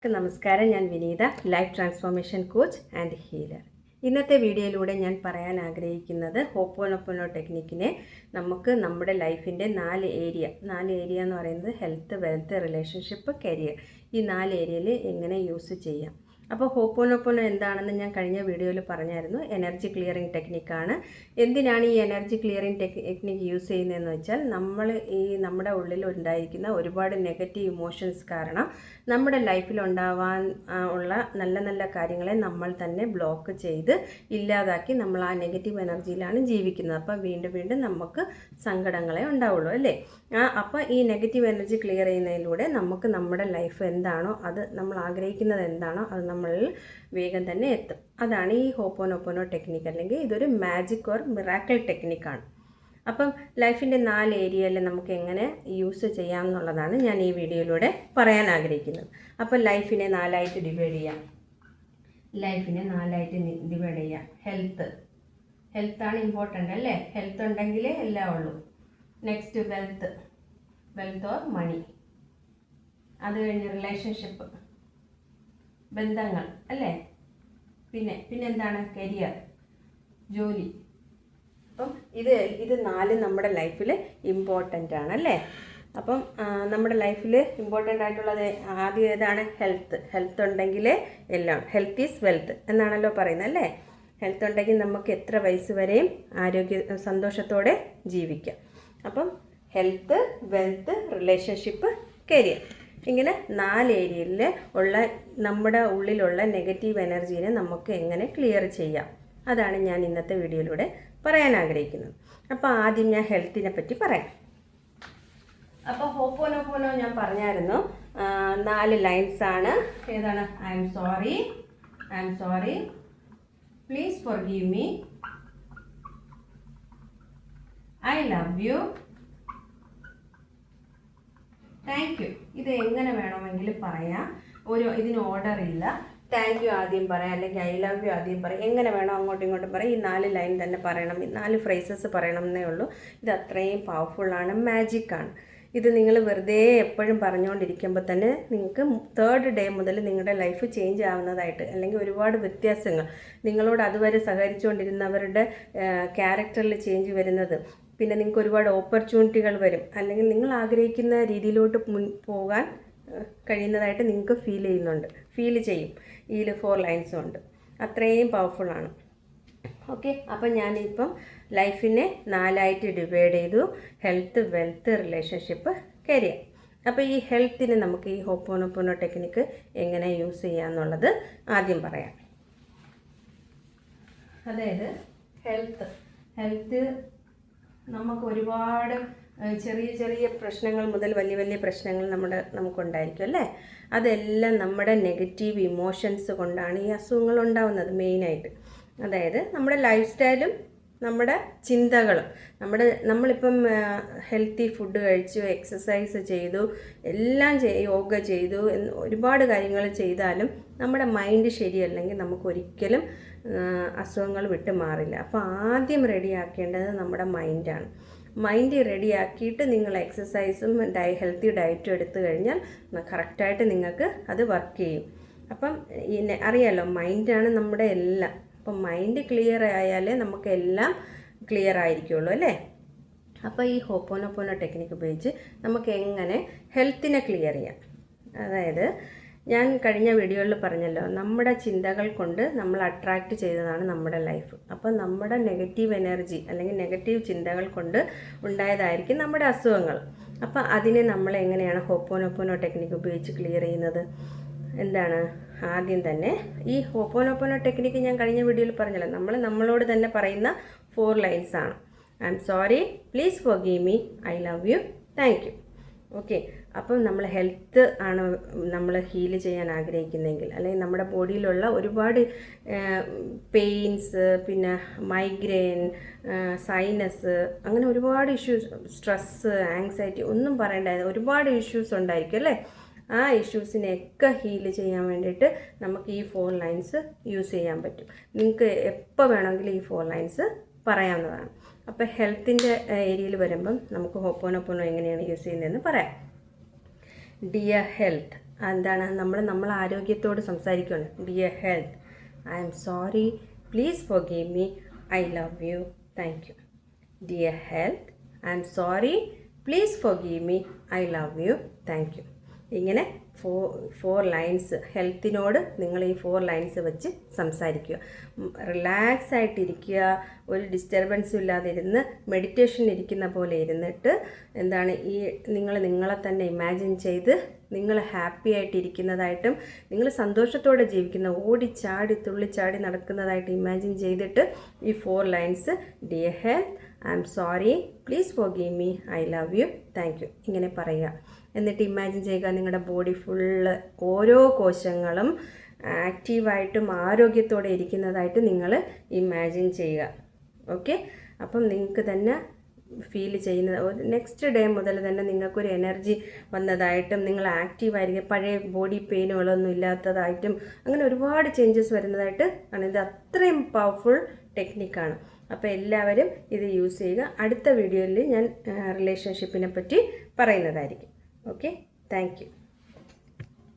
നമസ്കാരം, ഞാൻ Vineetha, life transformation coach and healer. ഇന്നത്തെ വീഡിയോയിലൂടെ ഞാൻ പറയാൻ ആഗ്രഹിക്കുന്നത് ഹോപ്പോനോപ്പോനോ ടെക്നിക്കിനെ നമുക്ക് നമ്മുടെ ലൈഫിൻ്റെ നാല് ഏരിയ എന്ന് പറയുന്നത് ഹെൽത്ത്, വെൽത്ത്, റിലേഷൻഷിപ്പ്, കരിയർ, ഈ 4 ഏരിയയിൽ എങ്ങനെ യൂസ് ചെയ്യാം. അപ്പോൾ ഹോപ്പോനോപ്പോനോ എന്താണെന്ന് ഞാൻ കഴിഞ്ഞ വീഡിയോയിൽ പറഞ്ഞായിരുന്നു. എനർജി ക്ലിയറിംഗ് ടെക്നിക്കാണ്. എന്തിനാണ് ഈ എനർജി ക്ലിയറിംഗ് ടെക്നിക്ക് യൂസ് ചെയ്യുന്നതെന്ന് വെച്ചാൽ നമ്മുടെ ഉള്ളിൽ ഉണ്ടായിരിക്കുന്ന ഒരുപാട് നെഗറ്റീവ് ഇമോഷൻസ് കാരണം നമ്മുടെ ലൈഫിൽ ഉണ്ടാവാൻ ഉള്ള നല്ല നല്ല കാര്യങ്ങളെ നമ്മൾ തന്നെ ബ്ലോക്ക് ചെയ്ത് ഇല്ലാതാക്കി നമ്മൾ ആ നെഗറ്റീവ് എനർജിയിലാണ് ജീവിക്കുന്നത്. അപ്പോൾ വീണ്ടും നമുക്ക് സങ്കടങ്ങളെ ഉണ്ടാവുള്ളൂ, അല്ലേ? അപ്പോൾ ഈ നെഗറ്റീവ് എനർജി ക്ലിയർ ചെയ്യുന്നതിലൂടെ നമുക്ക് നമ്മുടെ ലൈഫ് എന്താണോ, അത് നമ്മൾ ആഗ്രഹിക്കുന്നത് എന്താണോ, അത് നമ്മളിൽ വേഗം തന്നെ എത്തും. അതാണ് ഈ ഹോപ്പോനോപ്പോനോ ടെക്നിക്ക്, അല്ലെങ്കിൽ ഇതൊരു മാജിക് ഓർ മിറാക്കിൾ ടെക്നിക്കാണ്. അപ്പം ലൈഫിൻ്റെ 4 ഏരിയയിൽ നമുക്ക് എങ്ങനെ യൂസ് ചെയ്യാം എന്നുള്ളതാണ് ഞാൻ ഈ വീഡിയോയിലൂടെ പറയാൻ ആഗ്രഹിക്കുന്നത്. അപ്പോൾ ലൈഫിനെ 4ആയിട്ട് ഡിവൈഡ് ചെയ്യാം. ഹെൽത്താണ് ഇമ്പോർട്ടൻ്റ്, അല്ലേ? ഹെൽത്ത് ഉണ്ടെങ്കിലേ എല്ലാം ഉള്ളൂ. Next wealth or money. അത് കഴിഞ്ഞ് റിലേഷൻഷിപ്പ്, ബന്ധങ്ങൾ, അല്ലേ? പിന്നെ എന്താണ്? കരിയർ, ജോലി. അപ്പം ഇത് 4 നമ്മുടെ ലൈഫിൽ ഇമ്പോർട്ടൻ്റ് ആണ്, അല്ലേ? അപ്പം നമ്മുടെ ലൈഫിൽ ഇമ്പോർട്ടൻ്റ് ആയിട്ടുള്ളത് ആദ്യം ഏതാണ്? ഹെൽത്ത് ഉണ്ടെങ്കിലേ എല്ലാം. ഹെൽത്ത് ഈസ് വെൽത്ത് എന്നാണല്ലോ പറയുന്നത്, അല്ലേ? ഹെൽത്ത് ഉണ്ടെങ്കിൽ നമുക്ക് എത്ര വയസ്സ് വരെയും സന്തോഷത്തോടെ ജീവിക്കാം. അപ്പം ഹെൽത്ത്, വെൽത്ത്, റിലേഷൻഷിപ്പ്, കരിയർ, ഇങ്ങനെ 4 ഏരിയയിൽ ഉള്ള നമ്മുടെ ഉള്ളിലുള്ള നെഗറ്റീവ് എനർജീനെ നമുക്ക് എങ്ങനെ ക്ലിയർ ചെയ്യാം, അതാണ് ഞാൻ ഇന്നത്തെ വീഡിയോയിലൂടെ പറയാൻ ആഗ്രഹിക്കുന്നത്. അപ്പോൾ ആദ്യം ഞാൻ ഹെൽത്തിനെ പറ്റി പറയാം. അപ്പോൾ ഹോപ്പോനോപ്പോനോ ഞാൻ പറഞ്ഞായിരുന്നു, 4 ലൈൻസ് ആണ്. ഏതാണ്? I am sorry, please forgive me, I love you, thank you. ഇത് എങ്ങനെ വേണമെങ്കിലും പറയാം, ഇതിന് ഓർഡർ ഇല്ല. താങ്ക് യു ആദ്യം പറയാം, അല്ലെങ്കിൽ ഐ ലവ് യു ആദ്യം പറയാം, എങ്ങനെ വേണോ അങ്ങോട്ടും ഇങ്ങോട്ടും പറയാം. ഈ 4 ലൈൻ തന്നെ പറയണം, ഈ 4 ഫ്രേസസ് പറയണം എന്നേ ഉള്ളൂ. ഇത് അത്രയും പവർഫുള്ളാണ്, മാജിക്കാണ്. ഇത് നിങ്ങൾ വെറുതെ എപ്പോഴും പറഞ്ഞുകൊണ്ടിരിക്കുമ്പോൾ തന്നെ നിങ്ങൾക്ക് 3rd ഡേ മുതൽ നിങ്ങളുടെ ലൈഫ് ചേഞ്ച് ആവുന്നതായിട്ട്, അല്ലെങ്കിൽ ഒരുപാട് വ്യത്യാസങ്ങൾ, നിങ്ങളോട് അതുവരെ സഹകരിച്ചുകൊണ്ടിരുന്നവരുടെ ക്യാരക്ടറിൽ ചേഞ്ച് വരുന്നത്, പിന്നെ നിങ്ങൾക്ക് ഒരുപാട് ഓപ്പർച്യൂണിറ്റികൾ വരും, അല്ലെങ്കിൽ നിങ്ങൾ ആഗ്രഹിക്കുന്ന രീതിയിലോട്ട് പോകാൻ കഴിയുന്നതായിട്ട് നിങ്ങൾക്ക് ഫീൽ ചെയ്യും. ഈ 4 ലൈൻസും ഉണ്ട്, അത്രയും പവർഫുള്ളാണ്. ഓക്കെ, അപ്പം ഞാനിപ്പം ലൈഫിനെ 4ആയിട്ട് ഡിവൈഡ് ചെയ്തു. Health, wealth, relationship, career. അപ്പോൾ ഈ ഹെൽത്തിന് നമുക്ക് ഈ ഹോപ്പോനോപ്പോനോ ടെക്നിക്ക് എങ്ങനെ യൂസ് ചെയ്യാമെന്നുള്ളത് ആദ്യം പറയാം. അതായത് ഹെൽത്ത് നമുക്ക് ഒരുപാട് ചെറിയ പ്രശ്നങ്ങൾ മുതൽ വലിയ പ്രശ്നങ്ങൾ നമുക്കുണ്ടായിരിക്കും, അല്ലേ? അതെല്ലാം നമ്മുടെ നെഗറ്റീവ് ഇമോഷൻസ് കൊണ്ടാണ് ഈ അസുഖങ്ങൾ ഉണ്ടാവുന്നത് മെയിനായിട്ട്. അതായത് നമ്മുടെ ലൈഫ് സ്റ്റൈലും നമ്മുടെ ചിന്തകളും, നമ്മളിപ്പം ഹെൽത്തി ഫുഡ് കഴിച്ചു, എക്സസൈസ് ചെയ്തു, യോഗ ചെയ്തു, ഒരുപാട് കാര്യങ്ങൾ ചെയ്താലും നമ്മുടെ മൈൻഡ് ശരിയല്ലെങ്കിൽ നമുക്കൊരിക്കലും അസുഖങ്ങൾ വിട്ട് മാറില്ല. അപ്പോൾ ആദ്യം റെഡിയാക്കേണ്ടത് നമ്മുടെ മൈൻഡാണ്. മൈൻഡ് റെഡിയാക്കിയിട്ട് നിങ്ങൾ എക്സസൈസും ഹെൽത്തി ഡയറ്റും എടുത്തു കഴിഞ്ഞാൽ കറക്റ്റായിട്ട് നിങ്ങൾക്ക് അത് വർക്ക് ചെയ്യും. അപ്പം അറിയാലോ, മൈൻഡാണ് നമ്മുടെ എല്ലാം. അപ്പം മൈൻഡ് ക്ലിയർ ആയാലേ നമുക്ക് എല്ലാം ക്ലിയർ ആയിരിക്കുള്ളൂ, അല്ലേ? അപ്പോൾ ഈ ഹോപ്പോനോപ്പോനോ ടെക്നിക്ക് ഉപയോഗിച്ച് നമുക്ക് എങ്ങനെ ഹെൽത്തിനെ ക്ലിയർ ചെയ്യാം. അതായത് ഞാൻ കഴിഞ്ഞ വീഡിയോയിൽ പറഞ്ഞല്ലോ, നമ്മുടെ ചിന്തകൾ കൊണ്ട് നമ്മൾ അട്രാക്റ്റ് ചെയ്തതാണ് നമ്മുടെ ലൈഫ്. അപ്പോൾ നമ്മുടെ നെഗറ്റീവ് എനർജി അല്ലെങ്കിൽ നെഗറ്റീവ് ചിന്തകൾ കൊണ്ട് ഉണ്ടായതായിരിക്കും നമ്മുടെ അസുഖങ്ങൾ. അപ്പോൾ അതിനെ നമ്മൾ എങ്ങനെയാണ് ഹോപ്പോനോപ്പോനോ ടെക്നിക്ക് ഉപയോഗിച്ച് ക്ലിയർ ചെയ്യുന്നത്? എന്താണ്? ആദ്യം തന്നെ ഈ ഹോപ്പോനോപ്പോനോ ടെക്നിക്ക് ഞാൻ കഴിഞ്ഞ വീഡിയോയിൽ പറഞ്ഞല്ലോ, നമ്മളോട് തന്നെ പറയുന്ന 4 ലൈൻസ് ആണ്. I am sorry, please forgive me, I love you, thank you. Okay, അപ്പം നമ്മൾ ഹെൽത്ത് ആണ് നമ്മൾ ഹീൽ ചെയ്യാൻ ആഗ്രഹിക്കുന്നതെങ്കിൽ, അല്ലെങ്കിൽ നമ്മുടെ ബോഡിയിലുള്ള ഒരുപാട് പെയിൻസ്, പിന്നെ മൈഗ്രെയിൻ, സൈനസ്, അങ്ങനെ ഒരുപാട് ഇഷ്യൂസ്, സ്ട്രെസ്സ്, ആങ്സൈറ്റി, ഒന്നും പറയേണ്ട ഒരുപാട് ഇഷ്യൂസ് ഉണ്ടായിരിക്കും, അല്ലേ? ആ ഇഷ്യൂസിനെയൊക്കെ ഹീൽ ചെയ്യാൻ വേണ്ടിയിട്ട് നമുക്ക് ഈ 4 ലൈൻസ് യൂസ് ചെയ്യാൻ പറ്റും. നിങ്ങൾക്ക് എപ്പോൾ വേണമെങ്കിലും ഈ 4 ലൈൻസ് പറയാവുന്നതാണ്. അപ്പോൾ ഹെൽത്തിൻ്റെ ഏരിയയിൽ വരുമ്പം നമുക്ക് ഹോപ്പോനോപ്പോനോ എങ്ങനെയാണ് യൂസ് ചെയ്യുന്നതെന്ന് പറയാം. ഡിയർ ഹെൽത്ത്, എന്താണ് നമ്മൾ ആരോഗ്യത്തോട് സംസാരിക്കുകയാണ്. Dear health, I am sorry, please forgive me, I love you, thank you. Dear health, I am sorry, please forgive me, I love you, thank you. ഇങ്ങനെ ഫോർ ലൈൻസ് ഹെൽത്തിനോട് നിങ്ങൾ ഈ 4 lines വെച്ച് സംസാരിക്കുക. Relax ആയിട്ടിരിക്കുക, ഒരു ഡിസ്റ്റർബൻസും ഇല്ലാതിരുന്ന് മെഡിറ്റേഷൻ ഇരിക്കുന്ന പോലെ ഇരുന്നിട്ട് എന്താണ് ഈ നിങ്ങളെ തന്നെ ഇമാജിൻ ചെയ്ത് നിങ്ങൾ ഹാപ്പി ആയിട്ടിരിക്കുന്നതായിട്ടും നിങ്ങൾ സന്തോഷത്തോടെ ജീവിക്കുന്ന, ഓടിച്ചാടി തുള്ളിച്ചാടി നടക്കുന്നതായിട്ട് ഇമാജിൻ ചെയ്തിട്ട് ഈ 4 lines dear health, I am sorry, please forgive me, I love you, thank you ഇങ്ങനെ പറയുക. എന്നിട്ട് ഇമാജിൻ ചെയ്യുക നിങ്ങളുടെ ബോഡി ഫുള്ള് ഓരോ കോശങ്ങളും ആക്റ്റീവായിട്ടും ആരോഗ്യത്തോടെ ഇരിക്കുന്നതായിട്ട് നിങ്ങൾ ഇമാജിൻ ചെയ്യുക. ഓക്കെ, അപ്പം നിങ്ങൾക്ക് തന്നെ ഫീൽ ചെയ്യുന്നത് നെക്സ്റ്റ് ഡേ മുതൽ തന്നെ നിങ്ങൾക്കൊരു എനർജി വന്നതായിട്ടും നിങ്ങൾ ആക്റ്റീവായിരിക്കും, പഴയ ബോഡി പെയിനുകളൊന്നും ഇല്ലാത്തതായിട്ടും അങ്ങനെ ഒരുപാട് ചേഞ്ചസ് വരുന്നതായിട്ട് ആണ്. ഇത് അത്രയും പവർഫുൾ ടെക്നിക്കാണ്. അപ്പോൾ എല്ലാവരും ഇത് യൂസ് ചെയ്യുക. അടുത്ത വീഡിയോയിൽ ഞാൻ റിലേഷൻഷിപ്പിനെ പറ്റി പറയുന്നതായിരിക്കും. Okay, thank you.